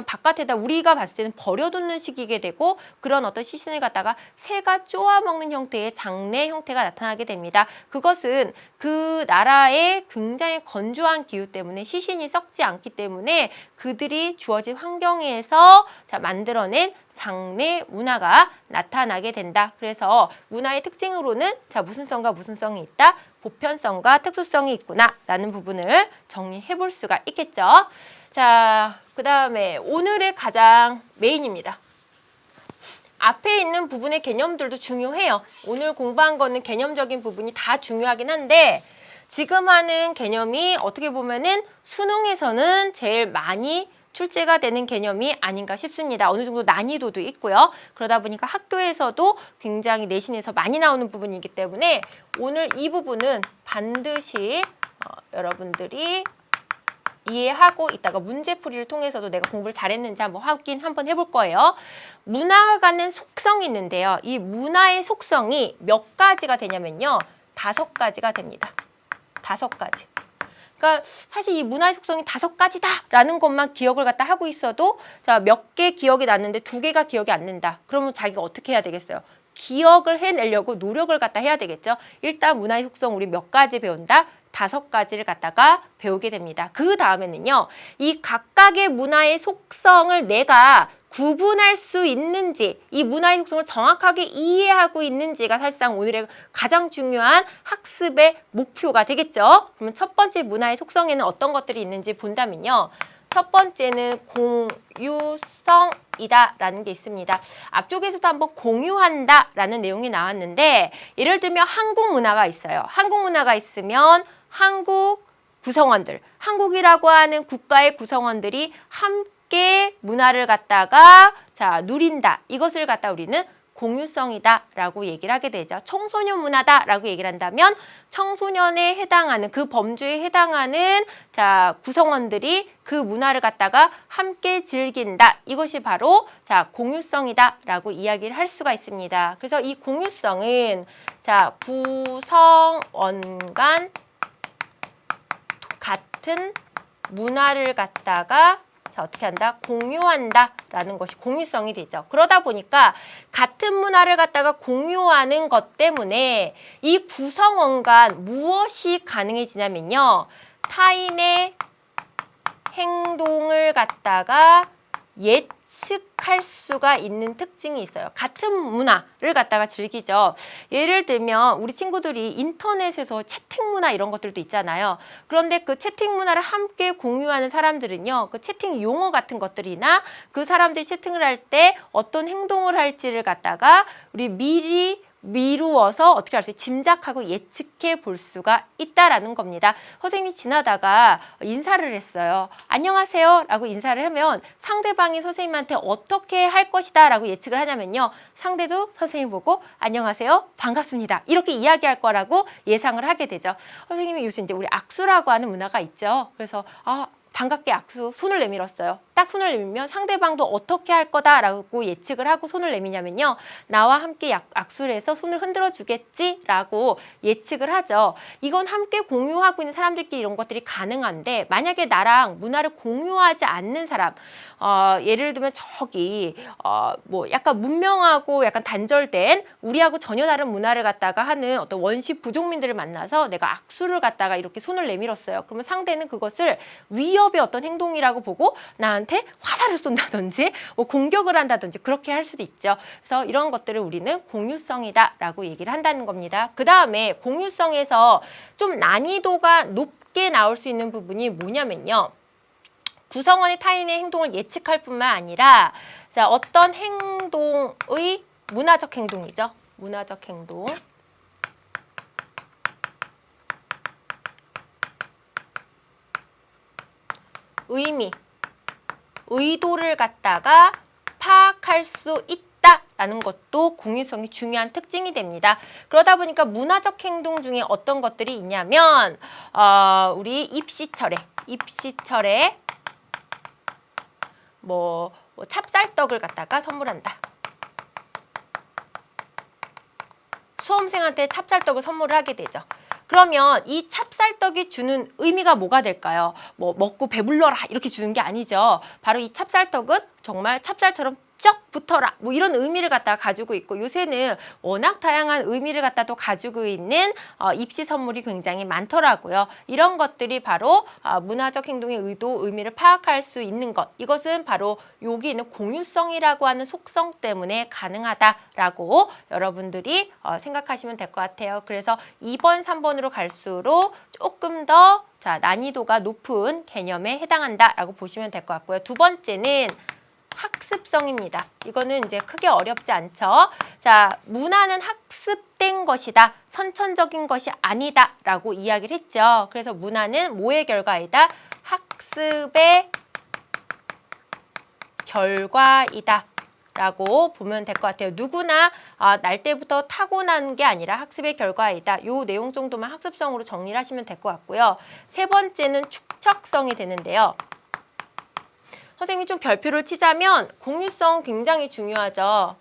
바깥에다 우리가 봤을 때는 버려두는 식이게 되고 그런 어떤 시신을 갖다가 새가 쪼아먹는 형태의 장례 형태가 나타나게 됩니다. 그것은 그 나라의 굉장히 건조한 기후 때문에 시신이 썩지 않기 때문에 그들이 주어진 환경에서 만들어낸 장례 문화가 나타나게 된다. 그래서 문화의 특징으로는 무슨 성과 무슨 성이 있다? 보편성과 특수성이 있구나 라는 부분을 정리해 볼 수가 있겠죠. 그 다음에 오늘의 가장 메인입니다. 앞에 있는 부분의 개념들도 중요해요. 오늘 공부한 거는 개념적인 부분이 다 중요하긴 한데 지금 하는 개념이 어떻게 보면은 수능에서는 제일 많이 출제가 되는 개념이 아닌가 싶습니다. 어느 정도 난이도도 있고요. 그러다 보니까 학교에서도 굉장히 내신에서 많이 나오는 부분이기 때문에 오늘 이 부분은 반드시 여러분들이 이해하고 있다가 문제풀이를 통해서도 내가 공부를 잘했는지 한번 해볼 거예요. 문화가 갖는 속성이 있는데요. 이 문화의 속성이 몇 가지가 되냐면요. 5가지가 됩니다. 5가지. 그러니까 사실 이 문화의 속성이 5가지다라는 것만 기억을 갖다 하고 있어도 몇 개 기억이 났는데 2개가 기억이 안 난다. 그러면 자기가 어떻게 해야 되겠어요? 기억을 해내려고 노력을 갖다 해야 되겠죠. 일단 문화의 속성 우리 몇 가지 배운다? 5가지를 갖다가 배우게 됩니다. 그 다음에는요. 이 각각의 문화의 속성을 내가 구분할 수 있는지, 이 문화의 속성을 정확하게 이해하고 있는지가 사실상 오늘의 가장 중요한 학습의 목표가 되겠죠. 그러면 첫 번째 문화의 속성에는 어떤 것들이 있는지 본다면요. 첫 번째는 공유성이다 라는 게 있습니다. 앞쪽에서도 한번 공유한다 라는 내용이 나왔는데, 예를 들면 한국 문화가 있어요. 한국 문화가 있으면 한국 구성원들, 한국이라고 하는 국가의 구성원들이 함께 문화를 갖다가 누린다. 이것을 갖다 우리는 공유성이다 라고 얘기를 하게 되죠. 청소년 문화다 라고 얘기를 한다면 청소년에 해당하는, 그 범주에 해당하는 구성원들이 그 문화를 갖다가 함께 즐긴다. 이것이 바로 공유성이다 라고 이야기를 할 수가 있습니다. 그래서 이 공유성은 구성원 간 같은 문화를 갖다가 어떻게 한다? 공유한다 라는 것이 공유성이 되죠. 그러다 보니까 같은 문화를 갖다가 공유하는 것 때문에 이 구성원 간 무엇이 가능해지냐면요, 타인의 행동을 갖다가 예측할 수가 있는 특징이 있어요. 같은 문화를 갖다가 즐기죠. 예를 들면 우리 친구들이 인터넷에서 채팅 문화 이런 것들도 있잖아요. 그런데 그 채팅 문화를 함께 공유하는 사람들은요, 그 채팅 용어 같은 것들이나 그 사람들이 채팅을 할 때 어떤 행동을 할지를 갖다가 우리 미루어서 어떻게 할 수 있어요? 짐작하고 예측해 볼 수가 있다라는 겁니다. 선생님이 지나다가 인사를 했어요. 안녕하세요 라고 인사를 하면 상대방이 선생님한테 어떻게 할 것이다 라고 예측을 하냐면요, 상대도 선생님 보고 안녕하세요, 반갑습니다 이렇게 이야기할 거라고 예상을 하게 되죠. 선생님이 요새 이제 우리 악수라고 하는 문화가 있죠. 그래서 반갑게 악수, 손을 내밀었어요. 딱 손을 내밀면 상대방도 어떻게 할 거다라고 예측을 하고 손을 내미냐면요, 나와 함께 악수를 해서 손을 흔들어 주겠지라고 예측을 하죠. 이건 함께 공유하고 있는 사람들끼리 이런 것들이 가능한데, 만약에 나랑 문화를 공유하지 않는 사람, 예를 들면 저기 뭐 약간 문명하고 약간 단절된 우리하고 전혀 다른 문화를 갖다가 하는 어떤 원시 부족민들을 만나서 내가 악수를 갖다가 이렇게 손을 내밀었어요. 그러면 상대는 그것을 위협의 어떤 행동이라고 보고 나한테 화살을 쏜다든지 뭐 공격을 한다든지 그렇게 할 수도 있죠. 그래서 이런 것들을 우리는 공유성이다 라고 얘기를 한다는 겁니다. 그 다음에 공유성에서 좀 난이도가 높게 나올 수 있는 부분이 뭐냐면요, 구성원의 타인의 행동을 예측할 뿐만 아니라 어떤 행동의 문화적 행동이죠. 문화적 행동. 의미, 의도를 갖다가 파악할 수 있다라는 것도 공유성이 중요한 특징이 됩니다. 그러다 보니까 문화적 행동 중에 어떤 것들이 있냐면 우리 입시철에 뭐 찹쌀떡을 갖다가 선물한다. 수험생한테 찹쌀떡을 선물을 하게 되죠. 그러면 이 찹쌀떡이 주는 의미가 뭐가 될까요? 뭐 먹고 배불러라 이렇게 주는 게 아니죠. 바로 이 찹쌀떡은 정말 찹쌀처럼 쩍 붙어라 뭐 이런 의미를 갖다가 가지고 있고, 요새는 워낙 다양한 의미를 갖다도 가지고 있는 입시 선물이 굉장히 많더라고요. 이런 것들이 바로 문화적 행동의 의도, 의미를 파악할 수 있는 것, 이것은 바로 여기 있는 공유성이라고 하는 속성 때문에 가능하다라고 여러분들이 생각하시면 될 것 같아요. 그래서 2번, 3번으로 갈수록 조금 더 난이도가 높은 개념에 해당한다라고 보시면 될 것 같고요. 두 번째는 학습성입니다. 이거는 이제 크게 어렵지 않죠. 문화는 학습된 것이다. 선천적인 것이 아니다. 라고 이야기를 했죠. 그래서 문화는 뭐의 결과이다? 학습의 결과이다. 라고 보면 될 것 같아요. 누구나 날 때부터 타고나는 게 아니라 학습의 결과이다. 요 내용 정도만 학습성으로 정리를 하시면 될 것 같고요. 세 번째는 축척성이 되는데요. 선생님이 좀 별표를 치자면 공유성 굉장히 중요하죠.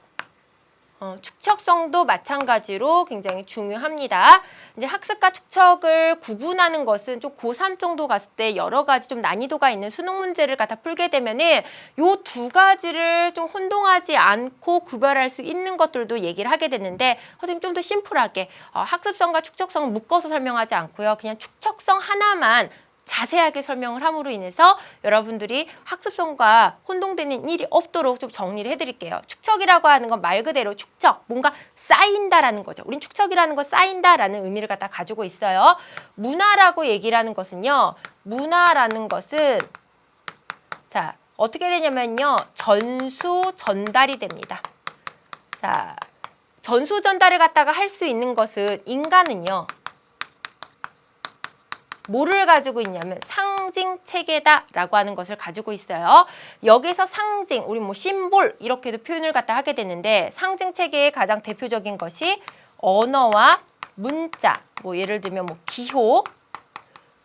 축척성도 마찬가지로 굉장히 중요합니다. 이제 학습과 축척을 구분하는 것은 좀 고3 정도 갔을 때 여러 가지 좀 난이도가 있는 수능 문제를 갖다 풀게 되면은 요 두 가지를 좀 혼동하지 않고 구별할 수 있는 것들도 얘기를 하게 됐는데, 선생님 좀 더 심플하게 학습성과 축척성을 묶어서 설명하지 않고요. 그냥 축척성 하나만 자세하게 설명을 함으로 인해서 여러분들이 학습성과 혼동되는 일이 없도록 좀 정리를 해드릴게요. 축척이라고 하는 건 말 그대로 축척, 뭔가 쌓인다라는 거죠. 우린 축척이라는 건 쌓인다라는 의미를 갖다 가지고 있어요. 문화라고 얘기를 하는 것은요, 문화라는 것은 자, 어떻게 되냐면요. 전수 전달이 됩니다. 자, 전수 전달을 갖다가 할 수 있는 것은 인간은요. 뭐를 가지고 있냐면 상징 체계다라고 하는 것을 가지고 있어요. 여기서 상징, 우리 뭐 심볼 이렇게도 표현을 갖다 하게 되는데 상징 체계의 가장 대표적인 것이 언어와 문자, 뭐 예를 들면 뭐 기호,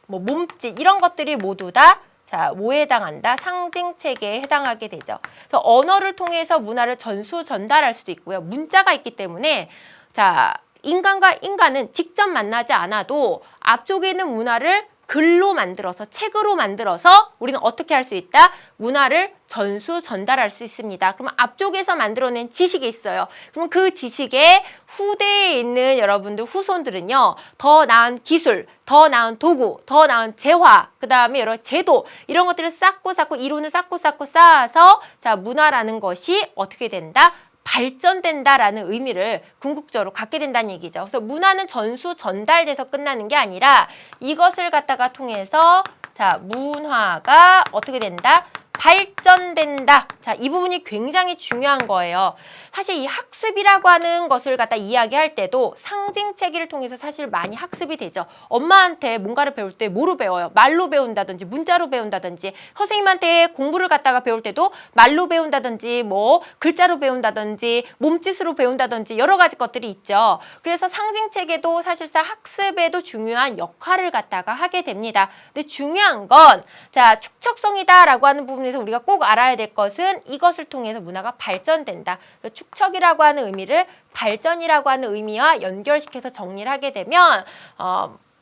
뭐 몸짓 이런 것들이 모두 다 자, 뭐에 해당한다? 상징 체계에 해당하게 되죠. 그래서 언어를 통해서 문화를 전수 전달할 수도 있고요. 문자가 있기 때문에 자, 인간과 인간은 직접 만나지 않아도 앞쪽에 있는 문화를 글로 만들어서 책으로 만들어서 우리는 어떻게 할 수 있다? 문화를 전수 전달할 수 있습니다. 그러면 앞쪽에서 만들어낸 지식이 있어요. 그럼 그 지식의 후대에 있는 여러분들 후손들은요. 더 나은 기술, 더 나은 도구, 더 나은 재화, 그 다음에 여러 제도 이런 것들을 쌓고 이론을 쌓고 쌓아서 자 문화라는 것이 어떻게 된다? 발전된다라는 의미를 궁극적으로 갖게 된다는 얘기죠. 그래서 문화는 전수 전달돼서 끝나는 게 아니라 이것을 갖다가 통해서 자 문화가 어떻게 된다? 발전된다. 자, 이 부분이 굉장히 중요한 거예요. 사실 이 학습이라고 하는 것을 갖다 이야기할 때도 상징 체계를 통해서 사실 많이 학습이 되죠. 엄마한테 뭔가를 배울 때 뭐로 배워요? 말로 배운다든지 문자로 배운다든지 선생님한테 공부를 갖다가 배울 때도 말로 배운다든지 뭐 글자로 배운다든지 몸짓으로 배운다든지 여러 가지 것들이 있죠. 그래서 상징 체계도 사실상 학습에도 중요한 역할을 갖다가 하게 됩니다. 근데 중요한 건 자, 축척성이다라고 하는 부분에서 우리가 꼭 알아야 될 것은 이것을 통해서 문화가 발전된다. 축척이라고 하는 의미를 발전이라고 하는 의미와 연결시켜서 정리를 하게 되면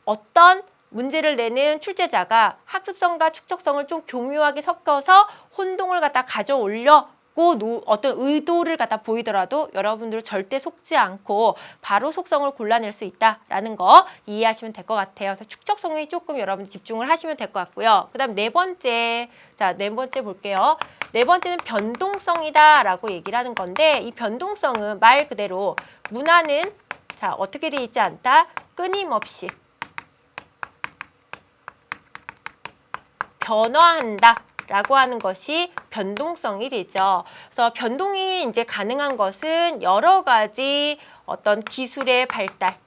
어떤 문제를 내는 출제자가 학습성과 축척성을 좀 교묘하게 섞어서 혼동을 갖다 가져올려 어떤 의도를 갖다 보이더라도 여러분들 절대 속지 않고 바로 속성을 골라낼 수 있다라는 거 이해하시면 될 것 같아요. 그래서 축척성에 조금 여러분들 집중을 하시면 될 것 같고요. 그 다음 네 번째, 자, 네 번째 볼게요. 네 번째는 변동성이다라고 얘기를 하는 건데 이 변동성은 말 그대로 문화는 자, 어떻게 돼 있지 않다? 끊임없이 변화한다. 라고 하는 것이 변동성이 되죠. 그래서 변동이 이제 가능한 것은 여러 가지 어떤 기술의 발달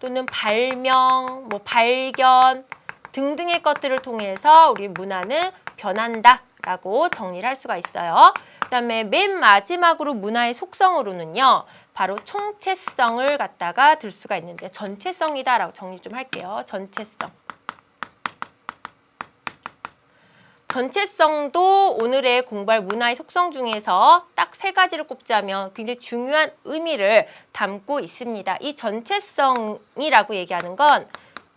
또는 발명, 뭐 발견 등등의 것들을 통해서 우리 문화는 변한다라고 정리를 할 수가 있어요. 그 다음에 맨 마지막으로 문화의 속성으로는요. 바로 총체성을 갖다가 들 수가 있는데 전체성이다라고 정리 좀 할게요. 전체성도 오늘의 공부할 문화의 속성 중에서 딱 세 가지를 꼽자면 굉장히 중요한 의미를 담고 있습니다. 이 전체성이라고 얘기하는 건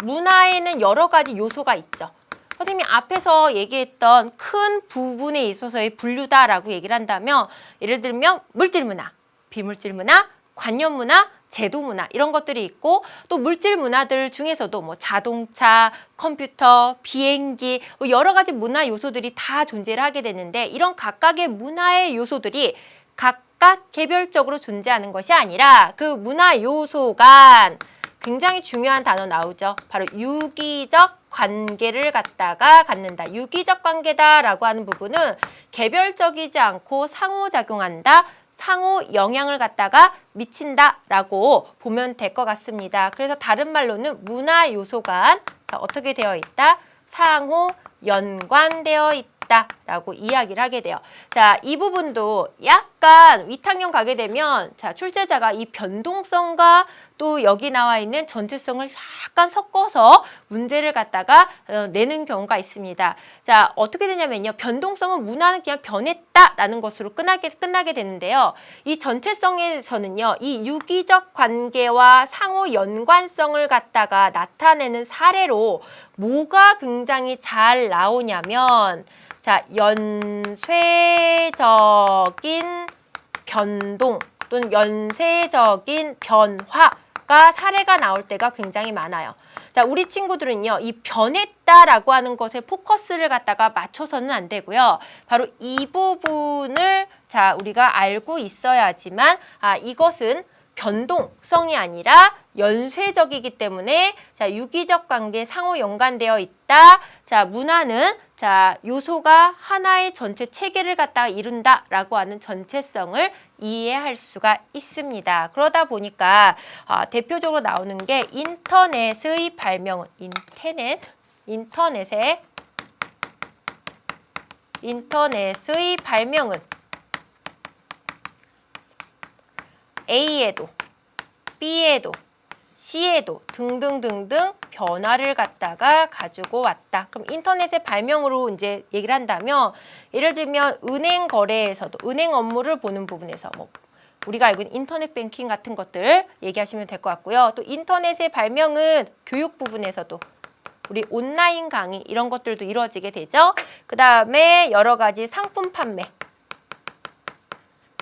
문화에는 여러 가지 요소가 있죠. 선생님이 앞에서 얘기했던 큰 부분에 있어서의 분류다라고 얘기를 한다면 예를 들면 물질 문화, 비물질 문화, 관념 문화, 제도 문화 이런 것들이 있고 또 물질 문화들 중에서도 뭐 자동차, 컴퓨터, 비행기 뭐 여러 가지 문화 요소들이 다 존재를 하게 되는데 이런 각각의 문화의 요소들이 각각 개별적으로 존재하는 것이 아니라 그 문화 요소 간 굉장히 중요한 단어 나오죠. 바로 유기적 관계를 갖다가 갖는다. 유기적 관계다라고 하는 부분은 개별적이지 않고 상호작용한다. 상호 영향을 갖다가 미친다라고 보면 될 것 같습니다. 그래서 다른 말로는 문화 요소 간 어떻게 되어 있다? 상호 연관되어 있다라고 이야기를 하게 돼요. 자, 이 부분도 약간 위탁령 가게 되면 자, 출제자가 이 변동성과 또 여기 나와 있는 전체성을 약간 섞어서 문제를 갖다가 내는 경우가 있습니다. 자, 어떻게 되냐면요. 변동성은 문화는 그냥 변했다라는 것으로 끝나게 되는데요. 이 전체성에서는요. 이 유기적 관계와 상호 연관성을 갖다가 나타내는 사례로 뭐가 굉장히 잘 나오냐면 자, 연쇄적인 변동 또는 연쇄적인 변화가 사례가 나올 때가 굉장히 많아요. 자, 우리 친구들은요, 이 변했다라고 하는 것에 포커스를 갖다가 맞춰서는 안 되고요. 바로 이 부분을 자, 우리가 알고 있어야지만 이것은 변동성이 아니라 연쇄적이기 때문에 자, 유기적 관계 상호 연관되어 있다. 자, 문화는 자, 요소가 하나의 전체 체계를 갖다가 이룬다라고 하는 전체성을 이해할 수가 있습니다. 그러다 보니까 대표적으로 나오는 게 인터넷의 발명은 인터넷의 발명은 A에도 B에도 C에도 등등등등 변화를 갖다가 가지고 왔다. 그럼 인터넷의 발명으로 이제 얘기를 한다면 예를 들면 은행 거래에서도 은행 업무를 보는 부분에서 뭐 우리가 알고 있는 인터넷 뱅킹 같은 것들 얘기하시면 될 것 같고요. 또 인터넷의 발명은 교육 부분에서도 우리 온라인 강의 이런 것들도 이루어지게 되죠. 그 다음에 여러 가지 상품 판매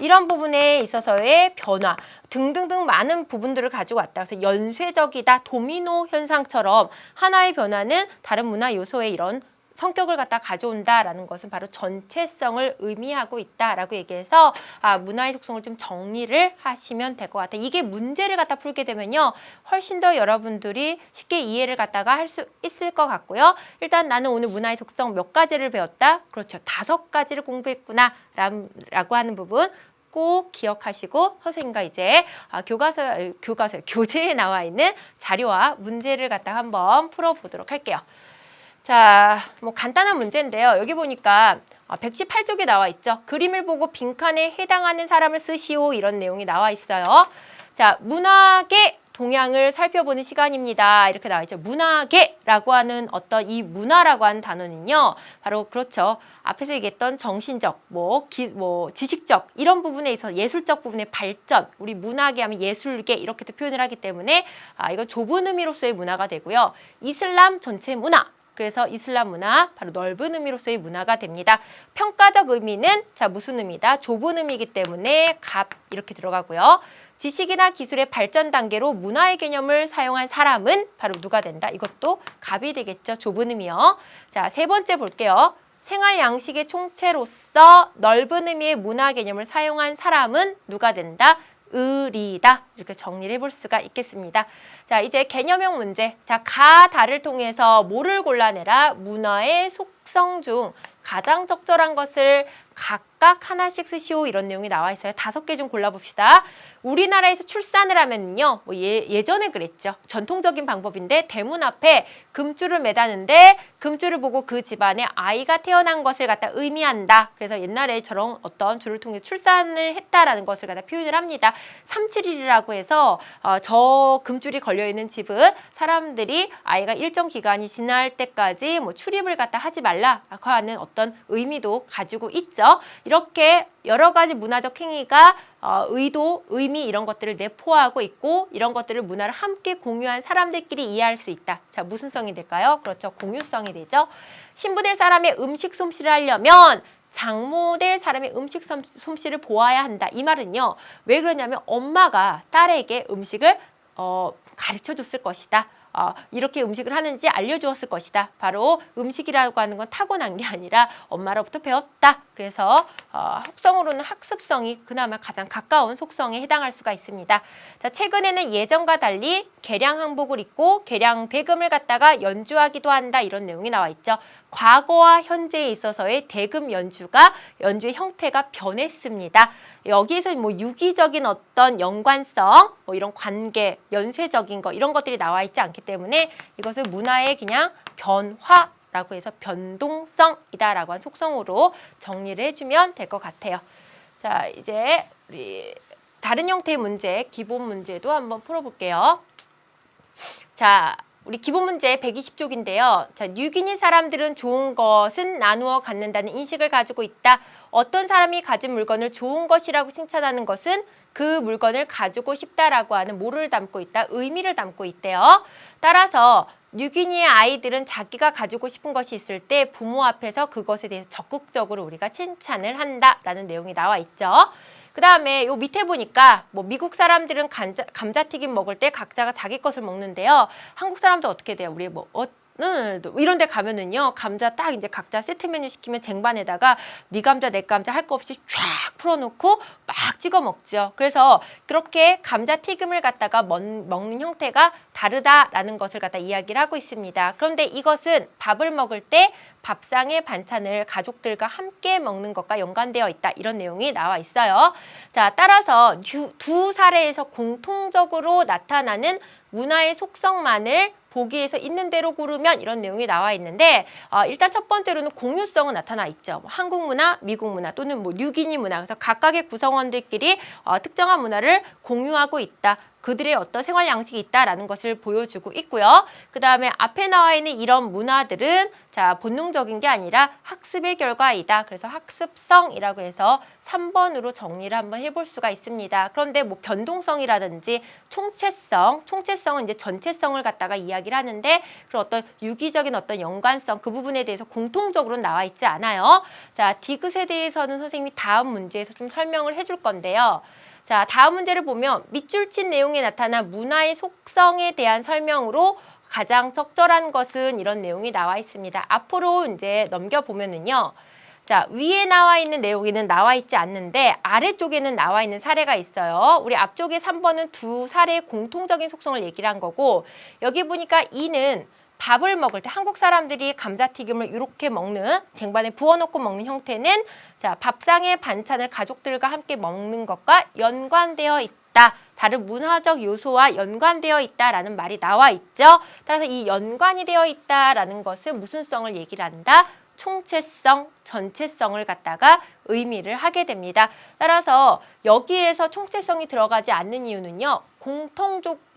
이런 부분에 있어서의 변화 등등등 많은 부분들을 가지고 왔다. 그래서 연쇄적이다. 도미노 현상처럼 하나의 변화는 다른 문화 요소의 이런 성격을 갖다 가져온다라는 것은 바로 전체성을 의미하고 있다라고 얘기해서 문화의 속성을 좀 정리를 하시면 될 것 같아요. 이게 문제를 갖다 풀게 되면요. 훨씬 더 여러분들이 쉽게 이해를 갖다가 할 수 있을 것 같고요. 일단 나는 오늘 문화의 속성 몇 가지를 배웠다? 그렇죠. 5가지를 공부했구나 라고 하는 부분 꼭 기억하시고 선생님과 이제 교재에 나와 있는 자료와 문제를 갖다가 한번 풀어보도록 할게요. 자, 뭐 간단한 문제인데요. 여기 보니까 118쪽에 나와 있죠. 그림을 보고 빈칸에 해당하는 사람을 쓰시오 이런 내용이 나와 있어요. 자, 문학의 동향을 살펴보는 시간입니다. 이렇게 나와 있죠. 문학의라고 하는 어떤 이 문화라고 하는 단어는요. 바로 그렇죠. 앞에서 얘기했던 정신적, 지식적 이런 부분에 있어서 예술적 부분의 발전, 우리 문학에 하면 예술계 이렇게도 표현을 하기 때문에 이건 좁은 의미로서의 문화가 되고요. 이슬람 전체 문화. 그래서 이슬람 문화, 바로 넓은 의미로서의 문화가 됩니다. 평가적 의미는 자 무슨 의미다? 좁은 의미이기 때문에 갑 이렇게 들어가고요. 지식이나 기술의 발전 단계로 문화의 개념을 사용한 사람은 바로 누가 된다? 이것도 갑이 되겠죠. 좁은 의미요. 자, 3번째 볼게요. 생활 양식의 총체로서 넓은 의미의 문화 개념을 사용한 사람은 누가 된다? 을이다. 이렇게 정리를 해볼 수가 있겠습니다. 자, 이제 개념형 문제. 자, 가, 다를 통해서 뭐를 골라내라? 문화의 속성 중 가장 적절한 것을 각각 하나씩 쓰시오 이런 내용이 나와 있어요. 5개 좀 골라봅시다. 우리나라에서 출산을 하면요, 예전에 그랬죠. 전통적인 방법인데 대문 앞에 금줄을 매다는데 금줄을 보고 그 집안에 아이가 태어난 것을 갖다 의미한다. 그래서 옛날에 저런 어떤 줄을 통해 출산을 했다라는 것을 갖다 표현을 합니다. 371이라고 해서 저 금줄이 걸려있는 집은 사람들이 아이가 일정 기간이 지날 때까지 뭐 출입을 갖다 하지 말라라고 하는 어떤 의미도 가지고 있죠. 이렇게 여러 가지 문화적 행위가 의도, 의미 이런 것들을 내포하고 있고 이런 것들을 문화를 함께 공유한 사람들끼리 이해할 수 있다. 자, 무슨 성이 될까요? 그렇죠. 공유성이 되죠. 신부 될 사람의 음식 솜씨를 하려면 장모 될 사람의 음식 솜씨를 보아야 한다. 이 말은요. 왜 그러냐면 엄마가 딸에게 음식을 가르쳐 줬을 것이다. 이렇게 음식을 하는지 알려주었을 것이다. 바로 음식이라고 하는 건 타고난 게 아니라 엄마로부터 배웠다. 그래서 속성으로는 학습성이 그나마 가장 가까운 속성에 해당할 수가 있습니다. 자, 최근에는 예전과 달리 개량 항복을 입고 개량 대금을 갖다가 연주하기도 한다. 이런 내용이 나와 있죠. 과거와 현재에 있어서의 대금 연주의 형태가 변했습니다. 여기에서 뭐 유기적인 어떤 연관성, 뭐 이런 관계, 연쇄적인 거 이런 것들이 나와 있지 않기 때문에 이것을 문화의 그냥 변화라고 해서 변동성이다라고 한 속성으로 정리를 해주면 될 것 같아요. 자, 이제 우리 다른 형태의 문제, 기본 문제도 한번 풀어볼게요. 자, 우리 기본 문제 120쪽인데요. 자, 뉴기니 사람들은 좋은 것은 나누어 갖는다는 인식을 가지고 있다. 어떤 사람이 가진 물건을 좋은 것이라고 칭찬하는 것은 그 물건을 가지고 싶다라고 하는 뭐를 담고 있다? 의미를 담고 있대요. 따라서 뉴기니의 아이들은 자기가 가지고 싶은 것이 있을 때 부모 앞에서 그것에 대해서 적극적으로 우리가 칭찬을 한다라는 내용이 나와 있죠. 그 다음에 요 밑에 보니까 뭐 미국 사람들은 감자튀김 먹을 때 각자가 자기 것을 먹는데요. 한국 사람도 어떻게 돼요? 우리 뭐 이런 데 가면은요, 감자 딱 이제 각자 세트 메뉴 시키면 쟁반에다가 네 감자 내 감자 할 거 없이 쫙 풀어놓고 막 찍어 먹죠. 그래서 그렇게 감자 튀김을 갖다가 먹는 형태가 다르다라는 것을 갖다 이야기를 하고 있습니다. 그런데 이것은 밥을 먹을 때 밥상의 반찬을 가족들과 함께 먹는 것과 연관되어 있다, 이런 내용이 나와 있어요. 자, 따라서 두 사례에서 공통적으로 나타나는 문화의 속성만을 보기에서 있는 대로 고르면, 이런 내용이 나와 있는데, 일단 첫 번째로는 공유성은 나타나 있죠. 한국 문화, 미국 문화 또는 뉴기니 문화, 그래서 각각의 구성원들끼리 특정한 문화를 공유하고 있다. 그들의 어떤 생활 양식이 있다라는 것을 보여주고 있고요. 그 다음에 앞에 나와 있는 이런 문화들은 본능적인 게 아니라 학습의 결과이다. 그래서 학습성이라고 해서 3번으로 정리를 한번 해볼 수가 있습니다. 그런데 변동성이라든지 총체성은 이제 전체성을 갖다가 이야기를 하는데, 그런 어떤 유기적인 어떤 연관성, 그 부분에 대해서 공통적으로 나와 있지 않아요. 자, 디귿에 대해서는 선생님이 다음 문제에서 좀 설명을 해줄 건데요. 자, 다음 문제를 보면 밑줄 친 내용에 나타난 문화의 속성에 대한 설명으로 가장 적절한 것은, 이런 내용이 나와 있습니다. 앞으로 이제 넘겨보면은요. 자, 위에 나와 있는 내용에는 나와 있지 않는데 아래쪽에는 나와 있는 사례가 있어요. 우리 앞쪽에 3번은 두 사례의 공통적인 속성을 얘기를 한 거고, 여기 보니까 2는 밥을 먹을 때 한국 사람들이 감자튀김을 이렇게 먹는, 쟁반에 부어놓고 먹는 형태는 밥상의 반찬을 가족들과 함께 먹는 것과 연관되어 있다. 다른 문화적 요소와 연관되어 있다라는 말이 나와 있죠. 따라서 이 연관이 되어 있다라는 것은 무슨 성을 얘기를 한다? 총체성, 전체성을 갖다가 의미를 하게 됩니다. 따라서 여기에서 총체성이 들어가지 않는 이유는요,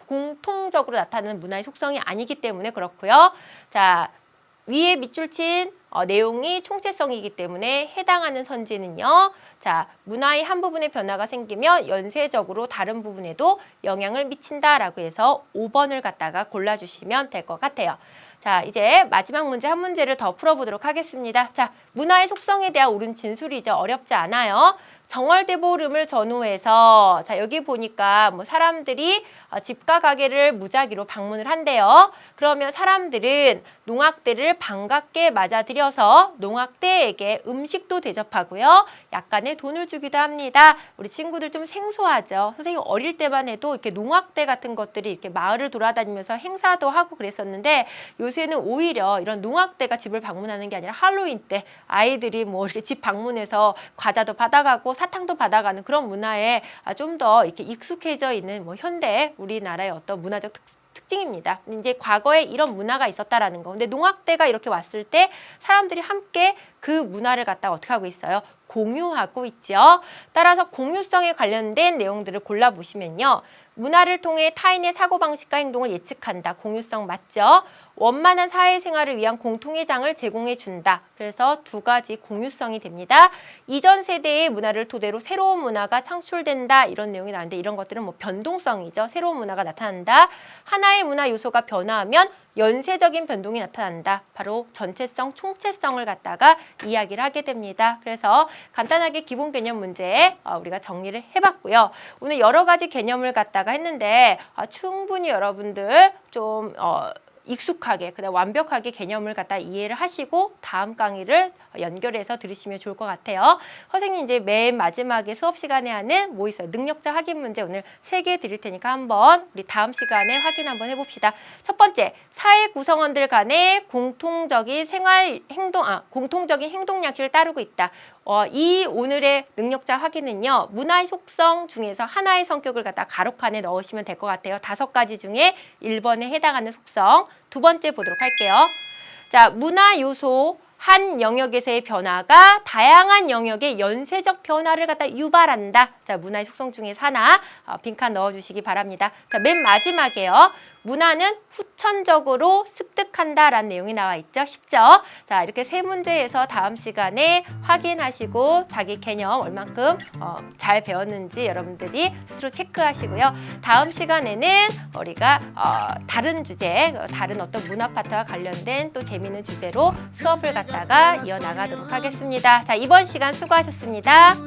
공통적으로 나타나는 문화의 속성이 아니기 때문에 그렇고요. 자, 위에 밑줄 친 내용이 총체성이기 때문에 해당하는 선지는요. 자, 문화의 한 부분에 변화가 생기면 연쇄적으로 다른 부분에도 영향을 미친다라고 해서 5번을 갖다가 골라주시면 될 것 같아요. 자, 이제 마지막 문제 한 문제를 더 풀어보도록 하겠습니다. 자, 문화의 속성에 대한 옳은 진술이죠. 어렵지 않아요. 정월대보름을 전후해서, 자, 여기 보니까 사람들이 집과 가게를 무작위로 방문을 한대요. 그러면 사람들은 농악대를 반갑게 맞아들여서 농악대에게 음식도 대접하고요. 약간의 돈을 주기도 합니다. 우리 친구들 좀 생소하죠. 선생님 어릴 때만 해도 이렇게 농악대 같은 것들이 이렇게 마을을 돌아다니면서 행사도 하고 그랬었는데, 요새는 오히려 이런 농악대가 집을 방문하는 게 아니라 할로윈 때 아이들이 이렇게 집 방문해서 과자도 받아가고 사탕도 받아가는 그런 문화에 좀 더 이렇게 익숙해져 있는 현대 우리나라의 어떤 문화적 특징입니다. 이제 과거에 이런 문화가 있었다라는 거. 근데 농악대가 이렇게 왔을 때 사람들이 함께 그 문화를 갖다가 어떻게 하고 있어요? 공유하고 있죠. 따라서 공유성에 관련된 내용들을 골라보시면요. 문화를 통해 타인의 사고방식과 행동을 예측한다. 공유성 맞죠? 원만한 사회생활을 위한 공통의 장을 제공해준다. 그래서 두 가지 공유성이 됩니다. 이전 세대의 문화를 토대로 새로운 문화가 창출된다. 이런 내용이 나오는데, 이런 것들은 변동성이죠. 새로운 문화가 나타난다. 하나의 문화 요소가 변화하면 연쇄적인 변동이 나타난다. 바로 전체성, 총체성을 갖다가 이야기를 하게 됩니다. 그래서 간단하게 기본 개념 문제 우리가 정리를 해봤고요. 오늘 여러 가지 개념을 갖다가 했는데 충분히 여러분들 좀 익숙하게, 그다음 완벽하게 개념을 갖다 이해를 하시고 다음 강의를 연결해서 들으시면 좋을 것 같아요. 선생님 이제 맨 마지막에 수업 시간에 하는 뭐 있어요? 능력자 확인 문제 오늘 3개 드릴 테니까 한번 우리 다음 시간에 확인 한번 해봅시다. 첫 번째, 사회 구성원들 간의 공통적인 행동 양식을 따르고 있다. 이 오늘의 능력자 확인은요, 문화의 속성 중에서 하나의 성격을 갖다 가로칸에 넣으시면 될 것 같아요. 5가지 중에 1번에 해당하는 속성. 두 번째 보도록 할게요. 자, 문화 요소 한 영역에서의 변화가 다양한 영역의 연쇄적 변화를 갖다 유발한다. 자, 문화의 속성 중에서 하나 빈칸 넣어주시기 바랍니다. 자, 맨 마지막에요. 문화는 후천적으로 습득한다라는 내용이 나와 있죠. 쉽죠? 자, 이렇게 3문제에서 다음 시간에 확인하시고 자기 개념 얼만큼 잘 배웠는지 여러분들이 스스로 체크하시고요. 다음 시간에는 우리가 다른 주제, 다른 어떤 문화 파트와 관련된 또 재미있는 주제로 수업을 갖다가 이어나가도록 하겠습니다. 자, 이번 시간 수고하셨습니다.